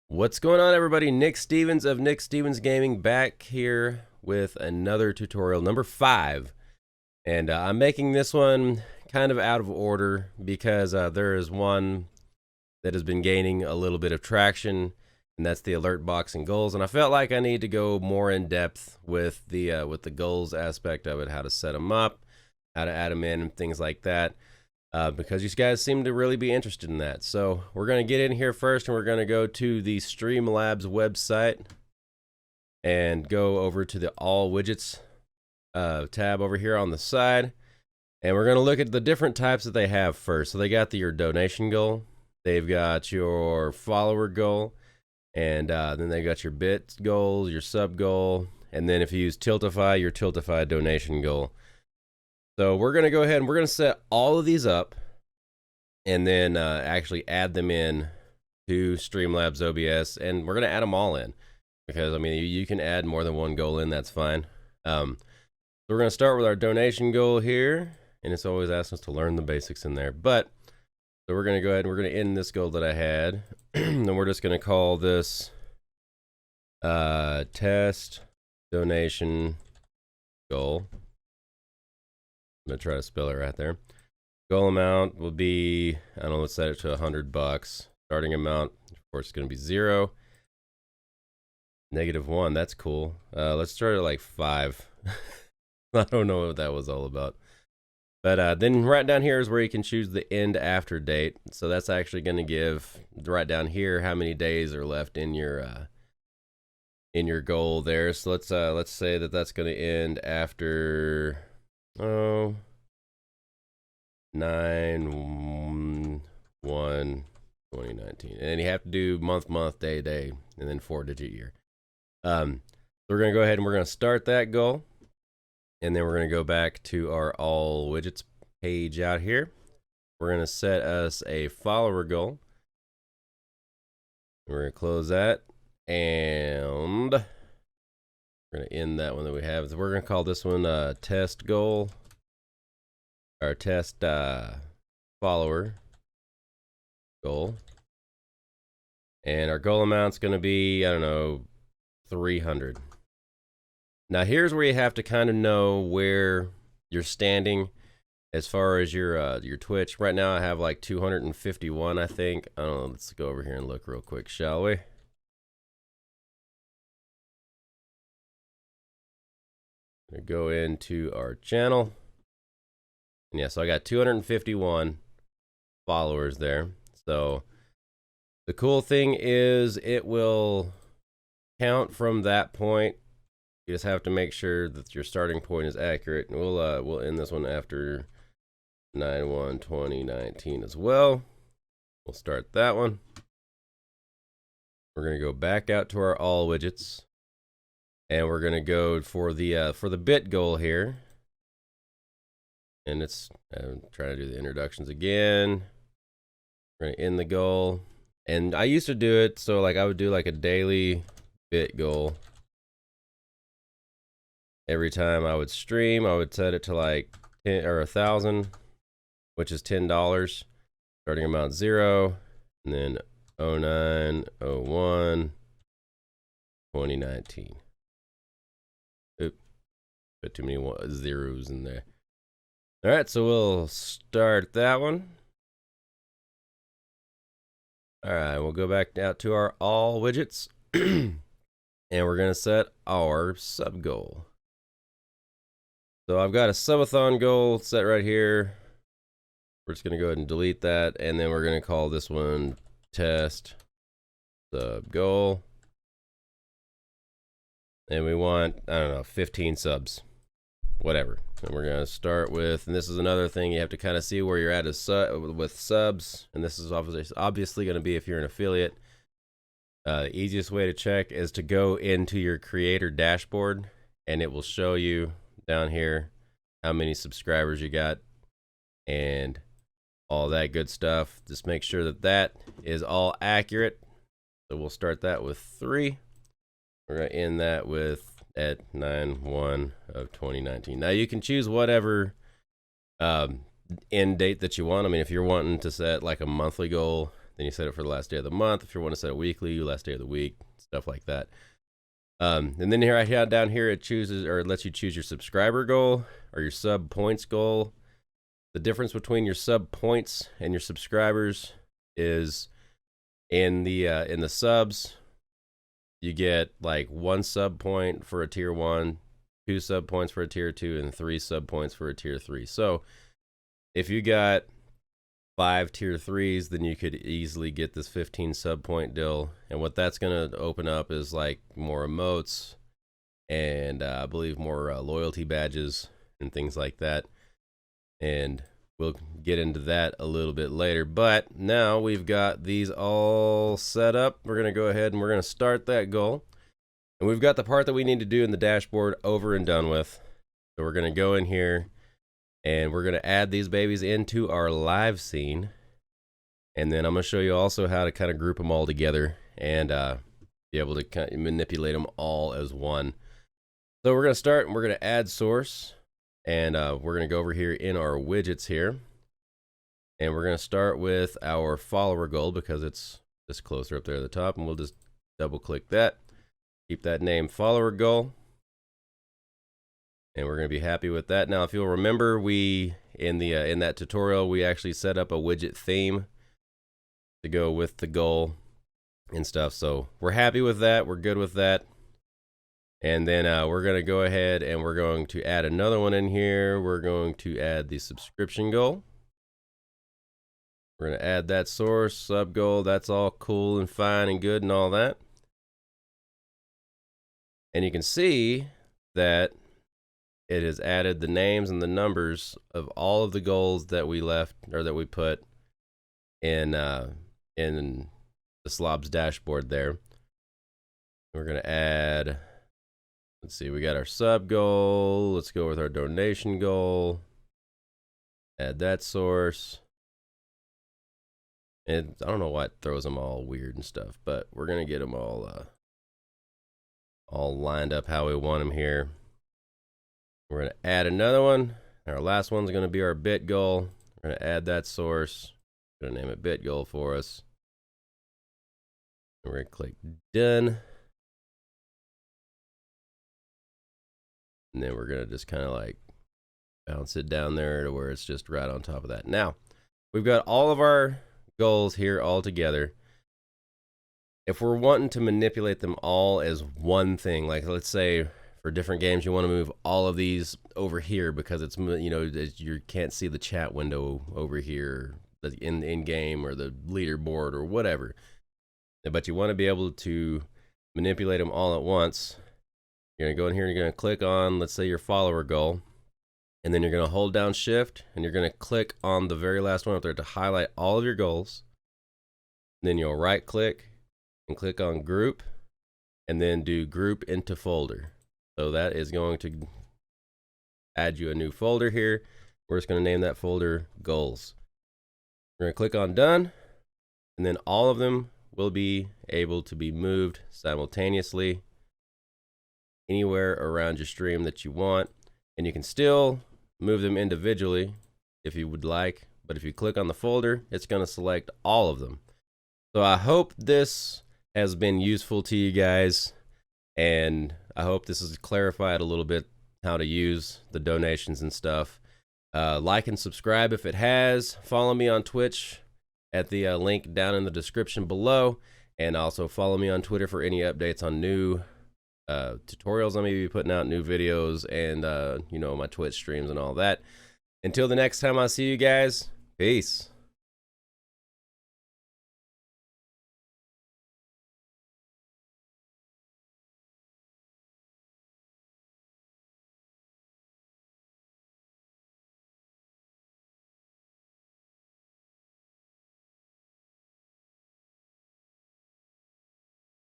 What's going on, everybody? Nick Stevens of Nick Stevens Gaming back here with another tutorial, number 5. And I'm making this one kind of out of order because there is one that has been gaining a little bit of traction, and that's the alert box and goals. And I felt like I need to go more in depth with the goals aspect of it, how to set them up, how to add them in, and things like that. Because you guys seem to really be interested in that. So we're going to get in here first, and we're going to go to the Streamlabs website and go over to the All Widgets tab over here on the side. And we're going to look at the different types that they have first. So they got your donation goal. They've got your follower goal. And then they got your bit goals, your sub goal. And then if you use Tiltify, your Tiltify donation goal. So we're going to go ahead and we're going to set all of these up and then actually add them in to Streamlabs OBS, and we're going to add them all in because, I mean, you can add more than one goal in, that's fine. So we're going to start with our donation goal here, and it's always asking us to learn the basics in there. But so we're going to go ahead and we're going to end this goal that I had, and we're just going to call this test donation goal. I'm going to try to spell it right there. Goal amount will be, I don't know, let's set it to $100. Starting amount, of course, is going to be 0. -1, that's cool. Let's start at like 5. I don't know what that was all about. But then right down here is where you can choose the end after date. So that's actually going to give, right down here, how many days are left in your goal there. So let's say that that's going to end after... 9/1/2019, and then you have to do month, day, and then 4-digit year. So we're gonna go ahead and we're gonna start that goal, and then we're gonna go back to our all widgets page out here. We're gonna set us a follower goal. We're gonna close that, and we're gonna end that one that we have. So we're gonna call this one test goal. Our test follower goal, and our goal amount's going to be, I don't know, 300. Now here's where you have to kind of know where you're standing as far as your Twitch. Right now I have like 251, I think. I don't know, let's go over here and look real quick, shall we? I'm going to go into our channel. And yeah, so I got 251 followers there. So the cool thing is it will count from that point. You just have to make sure that your starting point is accurate. And we'll end this one after 9/1/2019 as well. We'll start that one. We're gonna go back out to our all widgets, and we're gonna go for the bit goal here. And it's trying to do the introductions again. We're gonna end the goal, and I used to do it so like I would do like a daily bit goal. Every time I would stream, I would set it to like 10 or 1,000, which is $10. Starting amount 0, and then 09/01/2019. Oop, put too many zeros in there. All right, so we'll start that one. All right, we'll go back out to our all widgets, and we're gonna set our sub goal. So I've got a subathon goal set right here. We're just gonna go ahead and delete that, and then we're gonna call this one test sub goal. And we want, I don't know, 15 subs, whatever. And we're gonna start with, and this is another thing you have to kind of see where you're at with subs, and this is obviously going to be if you're an affiliate. The easiest way to check is to go into your creator dashboard, and it will show you down here how many subscribers you got and all that good stuff. Just make sure that that is all accurate. So we'll start that with 3. We're gonna end that with at 9/1/2019. Now you can choose whatever end date that you want. I mean, if you're wanting to set like a monthly goal, then you set it for the last day of the month. If you want to set a weekly, last day of the week, stuff like that. And then here, right down here, it chooses, or it lets you choose your subscriber goal or your sub points goal. The difference between your sub points and your subscribers is in the subs, you get like 1 sub point for a tier 1, 2 sub points for a tier 2, and 3 sub points for a tier 3. So if you got 5 tier 3s, then you could easily get this 15 sub point deal. And what that's going to open up is like more emotes and I believe more loyalty badges and things like that. And we'll get into that a little bit later. But now we've got these all set up. We're going to go ahead and we're going to start that goal. And we've got the part that we need to do in the dashboard over and done with. So we're going to go in here and we're going to add these babies into our live scene. And then I'm going to show you also how to kind of group them all together and be able to kind of manipulate them all as one. So we're going to start and we're going to add source. And we're going to go over here in our widgets here. And we're going to start with our follower goal because it's just closer up there at the top. And we'll just double click that. Keep that name follower goal. And we're going to be happy with that. Now, if you'll remember, we in that tutorial, we actually set up a widget theme to go with the goal and stuff. So we're happy with that. We're good with that. And then we're going to go ahead and we're going to add another one in here. We're going to add the subscription goal. We're going to add that source, sub goal. That's all cool and fine and good and all that. And you can see that it has added the names and the numbers of all of the goals that we left or that we put in the Slobs dashboard there. We're going to add... Let's see, we got our sub goal. Let's go with our donation goal. Add that source. And I don't know why it throws them all weird and stuff, but we're going to get them all lined up how we want them here. We're going to add another one. Our last one's going to be our bit goal. We're going to add that source. We're going to name it bit goal for us. And we're going to click done. And then we're going to just kind of like bounce it down there to where it's just right on top of that. Now, we've got all of our goals here all together. If we're wanting to manipulate them all as one thing, like let's say for different games, you want to move all of these over here because it's, you know, you can't see the chat window over here in game or the leaderboard or whatever. But you want to be able to manipulate them all at once. You're going to go in here and you're going to click on, let's say, your follower goal. And then you're going to hold down shift and you're going to click on the very last one up there to highlight all of your goals. And then you'll right click and click on group and then do group into folder. So that is going to add you a new folder here. We're just going to name that folder goals. We're going to click on done and then all of them will be able to be moved simultaneously anywhere around your stream that you want, and you can still move them individually if you would like, but if you click on the folder, it's going to select all of them. So I hope this has been useful to you guys, and I hope this has clarified a little bit how to use the donations and stuff. Like and subscribe if it has. Follow me on Twitch at the link down in the description below, and also follow me on Twitter for any updates on new tutorials. I may be putting out new videos and you know, my Twitch streams and all that. Until the next time I see you guys, peace.